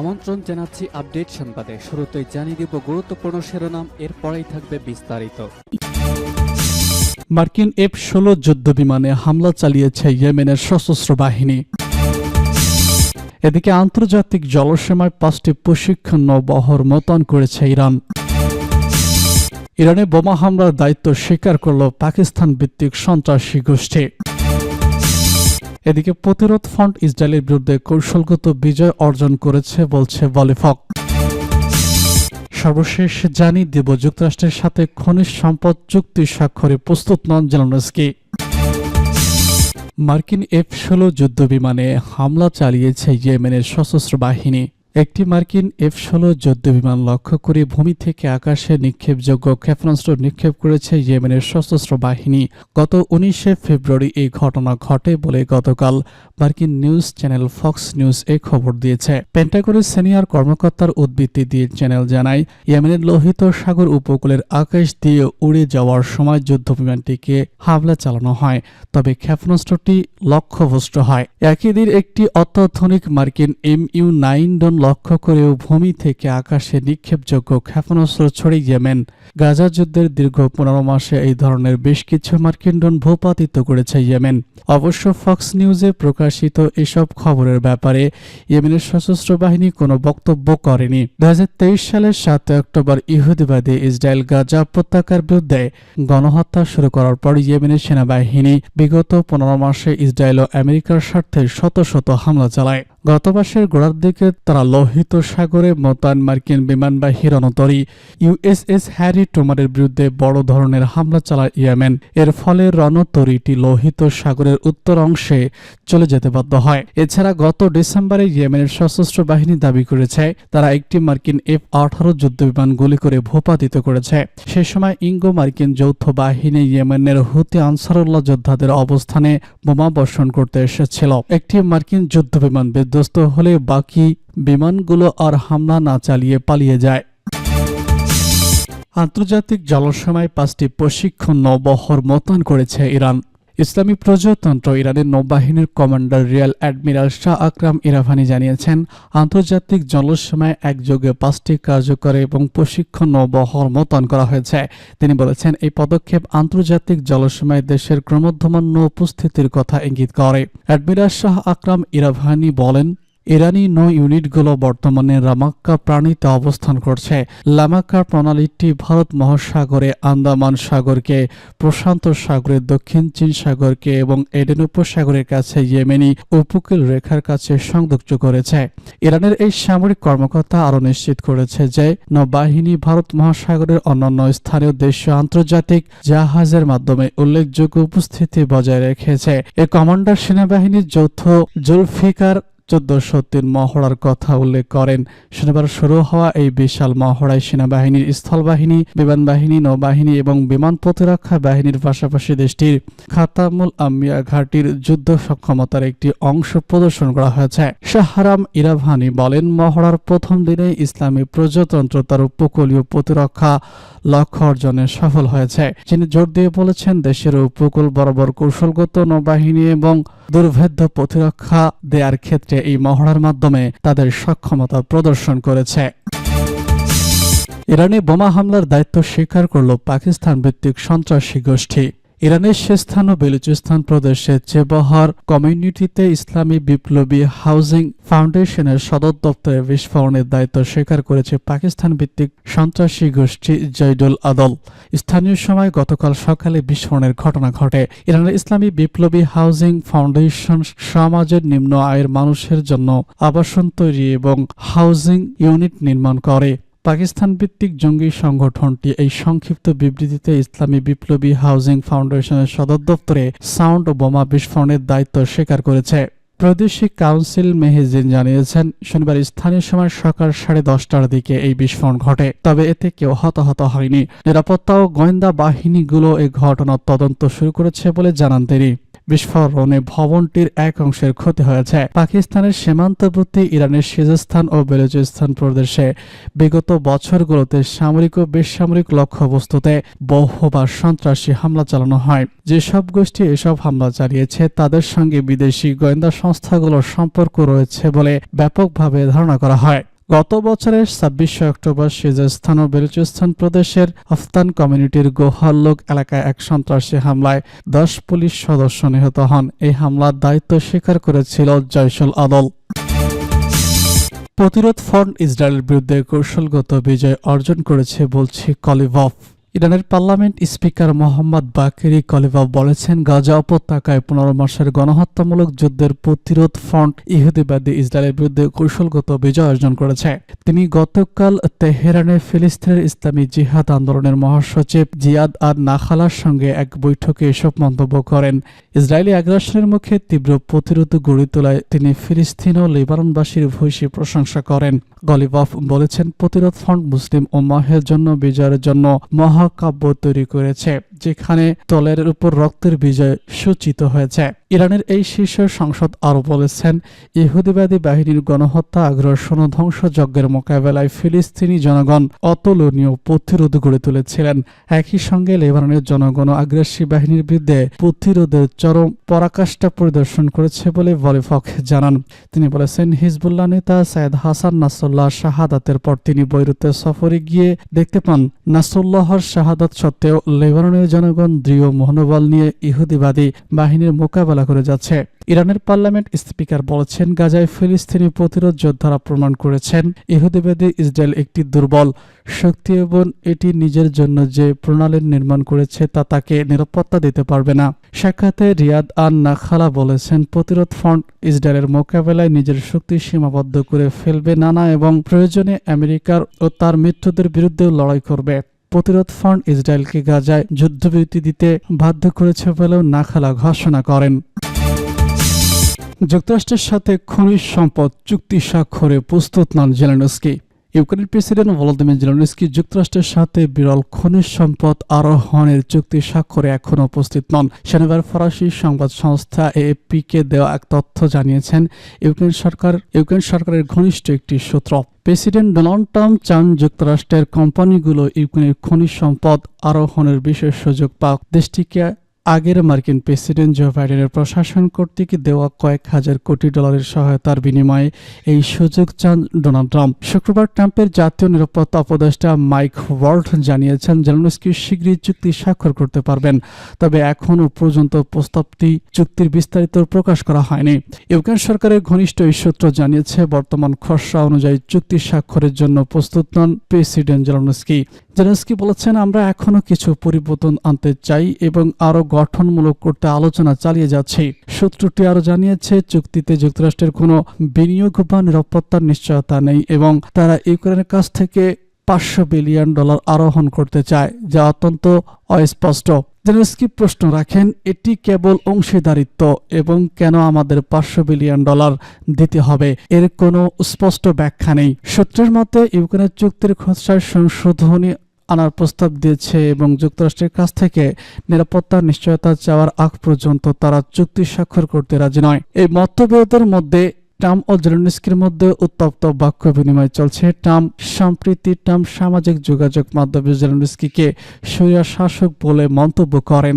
আমন্ত্রণ জানাচ্ছি আপডেট সংবাদে। শুরুতেই জানিয়ে দিব গুরুত্বপূর্ণ শিরোনাম, এরপরেই থাকবে বিস্তারিত। মার্কিন F-16 যুদ্ধবিমানে হামলা চালিয়েছে ইয়েমেনের সশস্ত্র বাহিনী। এদিকে আন্তর্জাতিক জলসীমায় 5টি প্রশিক্ষণ নৌবহর মোতায়েন করেছে ইরান। ইরানে বোমা হামলার দায়িত্ব স্বীকার করল পাকিস্তান ভিত্তিক সন্ত্রাসী গোষ্ঠী। এদিকে প্রতিরোধ ফ্রন্ট ইসরায়েলের বিরুদ্ধে কৌশলগত বিজয় অর্জন করেছে বলছে বলিফক। সর্বশেষ জানিয়ে দেব যুক্তরাষ্ট্রের সাথে খনিজ সম্পদ চুক্তি স্বাক্ষরে প্রস্তুত নন জেলেনস্কি। মার্কিন F-16 যুদ্ধবিমানে হামলা চালিয়েছে ইয়েমেনের সশস্ত্র বাহিনী। একটি মার্কিন F-16 যুদ্ধবিমান লক্ষ্য করে ভূমি থেকে আকাশে নিক্ষেপযোগ্য ক্ষেপণাস্ত্র নিক্ষেপ করেছে ইয়েমেনের সশস্ত্র বাহিনী। গত 19 ফেব্রুয়ারি এই ঘটনা ঘটে বলে গতকাল মার্কিন নিউজ চ্যানেল ফক্স নিউজ এ খবর দিয়েছে। পেন্টাগনের সিনিয়র কর্মকর্তার উদ্ধৃতি দিয়ে চ্যানেল জানায়, ইয়েমেনের লোহিত সাগর উপকূলের আকাশ দিয়ে উড়ে যাওয়ার সময় যুদ্ধবিমানটিকে হামলা চালানো হয়, তবে ক্ষেপণাস্ত্রটি লক্ষ্যভ্রষ্ট হয়। একই দিন একটি অত্যাধুনিক মার্কিন MU-9 লক্ষ্য করেও ভূমি থেকে আকাশে নিক্ষেপযোগ্য ক্ষেপণাস্ত্র ছড়ে ইয়েমেন। গাজা যুদ্ধের দীর্ঘ 15 মাসে এই ধরনের বেশ কিছু মার্কিন ড্রোন ভূপাতিত করেছে ইয়েমেন। অবশ্য ফক্স নিউজে প্রকাশিত এসব খবরের ব্যাপারে ইয়েমেনের সশস্ত্র বাহিনী কোনো বক্তব্য করেনি। 2023 সালের 7 অক্টোবর ইহুদিবাদী ইসরায়েল গাজা উপত্যকার বিরুদ্ধে গণহত্যা শুরু করার পর ইয়েমেনের সেনাবাহিনী বিগত 15 মাসে ইসরায়েল ও আমেরিকার স্বার্থে শত শত হামলা চালায়। গত মাসের গোড়ার দিকে তারা লোহিত সাগরে মোতায়েন মার্কিন বিমানবাহী রণতরী USS হ্যারি ট্রুমানের বিরুদ্ধে বড় ধরনের হামলা চালায় ইয়েমেন। এর ফলে রণতরীটি লোহিত সাগরের উত্তর অংশে চলে যেতে বাধ্য হয়। এছাড়া গত ডিসেম্বরে ইয়েমেনের সশস্ত্র বাহিনী দাবি করেছে তারা একটি মার্কিন F-18 যুদ্ধবিমান গুলি করে ভূপাতিত করেছে। সে সময় ইঙ্গো মার্কিন যৌথ বাহিনী ইয়েমেনের হুতি আনসারুল্লাহ যোদ্ধাদের অবস্থানে বোমা বর্ষণ করতে এসেছিল। একটি মার্কিন যুদ্ধবিমান বিধ্বস্ত হলে বাকি বিমানগুলো আর হামলা না চালিয়ে পালিয়ে যায়। আন্তর্জাতিক জলসীমায় 5টি প্রশিক্ষণ নৌবহর মোতায়েন করেছে ইরান। ইসলামী প্রজাতন্ত্র ইরানের নৌবাহিনীর কমান্ডার রিয়ার অ্যাডমিরাল শাহ আকরাম ইরাভানি জানিয়েছেন, আন্তর্জাতিক জলসীমায় একযোগে 5টি কার্যকর এবং প্রশিক্ষণ নৌবহর মোতায়েন করা হয়েছে। তিনি বলেছেন, এই পদক্ষেপ আন্তর্জাতিক জলসীমায় দেশের ক্রমবর্ধমান নৌ উপস্থিতির কথা ইঙ্গিত করে। অ্যাডমিরাল শাহ আকরাম ইরাভানি বলেন, ইরানি নৌ ইউনিটগুলো বর্তমানে লামাক্কা প্রাণীতে অবস্থান করছে। লামাক্কা প্রণালীটি ভারত মহাসাগরে আন্দামান সাগরকে, প্রশান্ত সাগরের দক্ষিণ চীন সাগরকে এবং এডেন উপসাগরের কাছে ইয়েমেনি উপকূল রেখার কাছে সংযুক্ত করেছে। ইরানের এই সামরিক কর্মকর্তা আরও নিশ্চিত করেছে যে নৌবাহিনী ভারত মহাসাগরের অন্যান্য স্থানীয় দেশীয় আন্তর্জাতিক জাহাজের মাধ্যমে উল্লেখযোগ্য উপস্থিতি বজায় রেখেছে। এই কমান্ডার সেনাবাহিনীর যৌথ জুলফিকার 1403 মহড়ার কথা উল্লেখ করেন। শনিবার শুরু হওয়া এই বিশাল মহড়ায় সেনাবাহিনীর স্থলবাহিনী, বিমানবাহিনী, নৌবাহিনী এবং বিমান প্রতিরক্ষা বাহিনীর পাশাপাশি দেশটির খাতামুল আম্বিয়া ঘাঁটির যুদ্ধ সক্ষমতার একটি অংশ প্রদর্শন করা হয়েছে। শাহরাম ইরাভানি বলেন, মহড়ার প্রথম দিনে ইসলামী প্রজাতন্ত্র তার উপকূলীয় প্রতিরক্ষা লক্ষ্য অর্জনে সফল হয়েছে। তিনি জোর দিয়ে বলেছেন, দেশের উপকূল বরাবর কৌশলগত নৌবাহিনী এবং দুর্ভেদ্য প্রতিরক্ষা দেওয়ার ক্ষেত্রে এই মহড়ার মাধ্যমে তাদের সক্ষমতা প্রদর্শন করেছে। ইরানে বোমা হামলার দায়িত্ব স্বীকার করল পাকিস্তান ভিত্তিক সন্ত্রাসী গোষ্ঠী। ইরানের শেষস্থান ও বেলুচিস্তান প্রদেশের চেবহার কমিউনিটিতে ইসলামী বিপ্লবী হাউজিং ফাউন্ডেশনের সদর দপ্তরে বিস্ফোরণের দায়িত্ব স্বীকার করেছে পাকিস্তান ভিত্তিক সন্ত্রাসী গোষ্ঠী জৈদুল আদল। স্থানীয় সময় গতকাল সকালে বিস্ফোরণের ঘটনা ঘটে। ইরানের ইসলামী বিপ্লবী হাউজিং ফাউন্ডেশন সমাজের নিম্ন আয়ের মানুষের জন্য আবাসন তৈরি এবং হাউজিং ইউনিট নির্মাণ করে। পাকিস্তান ভিত্তিক জঙ্গি সংগঠনটি এই সংক্ষিপ্ত বিবৃতিতে ইসলামী বিপ্লবী হাউজিং ফাউন্ডেশনের সদর দপ্তরে সাউন্ড বোমা বিস্ফোরণের দায়িত্ব স্বীকার করেছে। প্রাদেশিক কাউন্সিল মেহেজিন জানিয়েছেন, শনিবার স্থানীয় সময় সকাল 10:30টার দিকে এই বিস্ফোরণ ঘটে, তবে এতে কেউ হতাহত হয়নি। নিরাপত্তা ও গোয়েন্দা বাহিনীগুলো এই ঘটনার তদন্ত শুরু করেছে বলে জানান তিনি। বিস্ফোরণে ভবনটির এক অংশের ক্ষতি হয়েছে। পাকিস্তানের সীমান্তবর্তী ইরানের সিজিস্তান ও বেলুচিস্তান প্রদেশে বিগত বছরগুলোতে সামরিক ও বেসামরিক লক্ষ্যবস্তুতে বহুবার সন্ত্রাসী হামলা চালানো হয়। যেসব গোষ্ঠী এসব হামলা চালিয়েছে তাদের সঙ্গে বিদেশি গোয়েন্দা সংস্থাগুলোর সম্পর্ক রয়েছে বলে ব্যাপকভাবে ধারণা করা হয়। গত বছরের ২৬শে অক্টোবর সিজারস্তান ও বেলুচিস্তান প্রদেশের আফতান কমিউনিটির গোহাল্লুক এলাকায় এক সন্ত্রাসী হামলায় ১০ পুলিশ সদস্য নিহত হন। এই হামলার দায়িত্ব স্বীকার করেছিল জয়শুল আদল। প্রতিরোধ ফ্রন্ট ইসরায়েলের বিরুদ্ধে কৌশলগত বিজয় অর্জন করেছে বলছে কলিভভ। ইরানের পার্লামেন্ট স্পিকার মোহাম্মদ বাকেরি কলিভভ বলেছেন, গাজা উপত্যকায় ১৫ মাসের গণহত্যামূলক যুদ্ধের প্রতিরোধ ফ্রন্ট ইহুদিবাদী ইসরায়েলের বিরুদ্ধে কৌশলগত বিজয় অর্জন করেছে। তিনি গতকাল তেহরানে ফিলিস্তিনের ইসলামী জিহাদ আন্দোলনের মহাসচিব জিয়াদ আর নাখালার সঙ্গে এক বৈঠকে এসব মন্তব্য করেন। ইসরায়েলি আগ্রাসনের মুখে তীব্র প্রতিরোধ গড়ে তোলায় তিনি ফিলিস্তিন ও লেবাননবাসীর ভূয়সী প্রশংসা করেন। কলিভভ বলেছেন, প্রতিরোধ ফ্রন্ট মুসলিম উম্মাহের জন্য বিজয়ের জন্য মহাকাব্য তৈরি করেছে, যেখানে দলের উপর রক্তের বিজয় সূচিত হয়েছে। ইরানের এই শীর্ষ সংসদ আরও বলেছেন, ইহুদিবাদী বাহিনীর গণহত্যা, আগ্রাসন ও ধ্বংসযজ্ঞের মোকাবেলায় ফিলিস্তিনি জনগণ অতুলনীয় প্রতিরোধ গড়ে তুলেছিলেন। একই সঙ্গে লেবাননের জনগণ ও আগ্রাসী বাহিনীর বিরুদ্ধে প্রতিরোধের চরম পরাকাষ্ঠা পরিদর্শন করেছে বলে ভলিফক জানান। তিনি বলেছেন, হিজবুল্লাহ নেতা সাইদ হাসান নাসরুল্লাহ শাহাদাতের পর তিনি বৈরুতে সফরে গিয়ে দেখতে পান, নাসরুল্লাহর শাহাদাত সত্ত্বেও লেবাননের জনগণ দৃঢ় মনোবল নিয়ে ইহুদিবাদী বাহিনীর মোকাবেলা করে যাচ্ছে। ইরানের পার্লামেন্ট স্পিকার বলেছেন, গাজায় ফিলিস্তিনি প্রতিরোধ যোদ্ধারা প্রমাণ করেছেন ইহুদিবাদী ইসরায়েল একটি দুর্বল শক্তি এবং এটি নিজের জন্য যে প্রণালীর নির্মাণ করেছে তা তাকে নিরাপত্তা দিতে পারবে না। সাক্ষাতে রিয়াদ আর নাখালা বলেছেন, প্রতিরোধ ফ্রন্ট ইসরায়েলের মোকাবেলায় নিজের শক্তি সীমাবদ্ধ করে ফেলবে না এবং প্রয়োজনে আমেরিকার ও তার মিত্রদের বিরুদ্ধেও লড়াই করবে। প্রতিরোধ ফ্রন্ট ইসরায়েলকে গাজায় যুদ্ধবিরতি দিতে বাধ্য করেছে বলেও নাখালা ঘোষণা করেন। যুক্তরাষ্ট্রের সাথে খনিজ সম্পদ চুক্তি স্বাক্ষরে প্রস্তুত নন জেলেনস্কি। ইউক্রেনের প্রেসিডেন্ট ভলোদিমির জেলেনস্কি যুক্তরাষ্ট্রের সাথে বিরল খনিজ সম্পদ আরোহণের চুক্তি স্বাক্ষরে এখনও উপস্থিত নন। শনিবার ফরাসি সংবাদ সংস্থা এএফপিকে দেওয়া এক তথ্য জানিয়েছেন ইউক্রেন সরকারের ঘনিষ্ঠ একটি সূত্র। প্রেসিডেন্ট ডোনাল্ড ট্রাম্প চান যুক্তরাষ্ট্রের কোম্পানিগুলো ইউক্রেনের খনিজ সম্পদ আরোহণের বিশেষ সুযোগ পাক। দেশটিকে আগের মার্কিন প্রেসিডেন্ট জো বাইডেনের প্রশাসন কর্তৃক দেওয়া কয়েক হাজার কোটি ডলারের সহায়তার বিনিময়ে এই সুযোগ চান ডোনাল্ড ট্রাম্প। শুক্রবার ট্রাম্পের জাতীয় নিরাপত্তা উপদেষ্টা মাইক ওয়াল্ট জানিয়েছেন, জেলেনস্কি শীঘ্রই চুক্তি স্বাক্ষর করতে পারবেন, তবে এখনও পর্যন্ত প্রস্তাবটি চুক্তির বিস্তারিত প্রকাশ করা হয়নি। ইউক্রেন সরকারের ঘনিষ্ঠ এই সূত্র জানিয়েছে, বর্তমান খসড়া অনুযায়ী চুক্তি স্বাক্ষরের জন্য প্রস্তুত নন প্রেসিডেন্ট জেলেনস্কি। জেলেনস্কি বলেছেন, আমরা এখনও কিছু পরিবর্তন আনতে চাই এবং আরও গঠনমূলক করতে আলোচনা চালিয়ে যাচ্ছি। সূত্রটি আরও জানিয়েছে, চুক্তিতে যুক্তরাষ্ট্রের কোনো বিনিয়োগ বা নিরাপত্তার নিশ্চয়তা নেই এবং তারা ইউক্রেনের কাছ থেকে $500 বিলিয়ন আরোহণ করতে চায়, যা অত্যন্ত অস্পষ্ট। জেলেনস্কি প্রশ্ন রাখেন, এটি কেবল অংশীদারিত্ব এবং কেন আমাদের $500 বিলিয়ন দিতে হবে, এর কোনো স্পষ্ট ব্যাখ্যা নেই। সূত্রের মতে, ইউক্রেনের চুক্তির খসড়ায় সংশোধনী আনার প্রস্তাব দিয়েছে এবং যুক্তরাষ্ট্রের কাছ থেকে নিরাপত্তার নিশ্চয়তা চাওয়ার আগ পর্যন্ত তারা চুক্তি স্বাক্ষর করতে রাজি নয়। এই মতবিরোধের মধ্যে ট্রাম্প ও জেলেনস্কির মধ্যে উত্তপ্ত বাক্য বিনিময় চলছে। ট্রাম্প সামাজিক যোগাযোগ মাধ্যমে জেলেনস্কিকে স্বৈরশাসক বলে মন্তব্য করেন।